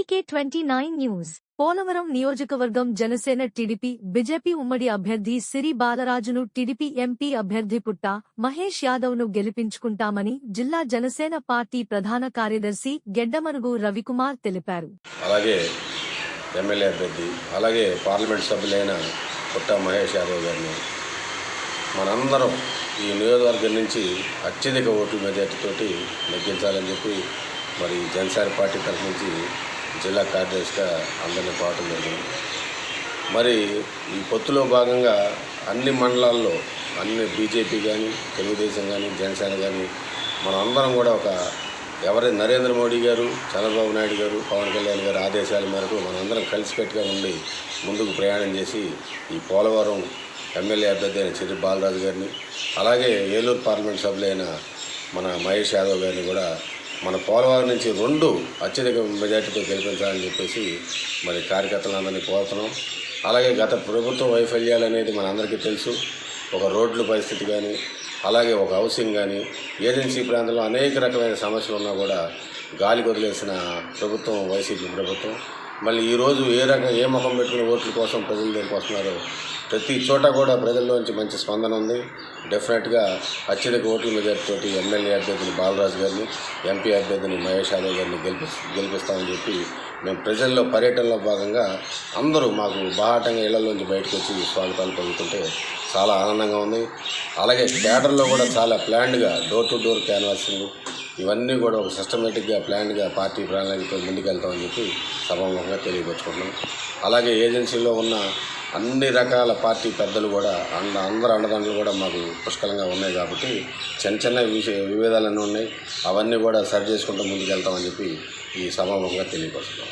VK29 news Polavaram నియోజకవర్గం Janasena TDP BJP ఉమ్మడి అభ్యర్థి సిరి బాలరాజును టీడీపీ ఎంపీ అభ్యర్థి పుట్ట మహేష్ యాదవ్ను గెలిపించుకుంటామని జిల్లా జనసేన పార్టీ ప్రధాన కార్యదర్శి గెడ్డమనుగు రవికుమార్ తెలిపారు. అలాగే ఎమ్మెల్యే అభ్యర్థి అలాగే పార్లమెంట్ సభ్యులైన పుట్ట మహేష్ యాదవ్ గారిని మనందరం ఈ నియోజకవర్గం నుంచి అత్యధిక ఓట్ల మెజార్టీతోటి నెగ్గించాలని చెప్పి మరి జనసేన పార్టీ తరఫు నుంచి జిల్లా కార్యదర్శిగా అందరినీ పోవటం జరిగింది. మరి ఈ పొత్తులో భాగంగా అన్ని మండలాల్లో అన్ని బీజేపీ కానీ తెలుగుదేశం కానీ జనసేన కానీ మనం అందరం కూడా ఎవరి నరేంద్ర మోడీ గారు, చంద్రబాబు నాయుడు గారు, పవన్ కళ్యాణ్ గారు ఆదేశాల మేరకు మనందరం కలిసికట్టుగా ఉండి ముందుకు ప్రయాణం చేసి ఈ పోలవరం ఎమ్మెల్యే అభ్యర్థి అయిన సిరి బాలరాజు గారిని అలాగే ఏలూరు పార్లమెంట్ సభ్యులైన మన మహేష్ యాదవ్ గారిని కూడా మన పోలవరం నుంచి 2 అత్యధిక మెజార్టీతో గెలిపించాలని చెప్పేసి మరి కార్యకర్తలందరినీ కోరుతున్నాం. అలాగే గత ప్రభుత్వ వైఫల్యాలు అనేది మనందరికీ తెలుసు. ఒక రోడ్ల పరిస్థితి కానీ అలాగే ఒక హౌసింగ్ కానీ ఏజెన్సీ ప్రాంతంలో అనేక రకమైన సమస్యలు ఉన్నా కూడా గాలి వదిలేసిన ప్రభుత్వం వైసీపీ ప్రభుత్వం. మళ్ళీ ఈరోజు ఏ ముఖం పెట్టుకుని ఓట్ల కోసం ప్రజల దగ్గరికి వస్తున్నారో ప్రతి చోట కూడా ప్రజల్లోంచి మంచి స్పందన ఉంది. డెఫినెట్గా అత్యధిక ఓట్ల మెజార్టీతోటి ఎమ్మెల్యే అభ్యర్థిని బాలరాజు గారిని, ఎంపీ అభ్యర్థిని మహేష్ యాదవ్ గారిని గెలిపిస్తామని చెప్పి మేము ప్రజల్లో పర్యటనలో భాగంగా అందరూ మాకు బాహాటంగా ఇళ్లలోంచి బయటకు వచ్చి స్వాగతాలు పలుకుతుంటే చాలా ఆనందంగా ఉంది. అలాగే క్యాడర్లో కూడా చాలా ప్లాన్డ్గా డోర్ టు డోర్ క్యాన్వాసింగ్ ఇవన్నీ కూడా ఒక సిస్టమేటిక్గా ప్లాన్డ్గా పార్టీ ప్రణాళికతో ముందుకెళ్తామని చెప్పి సభాముఖంగా తెలియపరుచుకుంటున్నాం. అలాగే ఏజెన్సీలో ఉన్న అన్ని రకాల పార్టీ పెద్దలు కూడా అందరు అండదండలు కూడా మాకు పుష్కలంగా ఉన్నాయి కాబట్టి చిన్న విభేదాలన్నీ ఉన్నాయి. అవన్నీ కూడా సరి చేసుకుంటూ ముందుకెళ్తామని చెప్పి ఈ సభాముఖంగా తెలియపరుచుకుంటాం.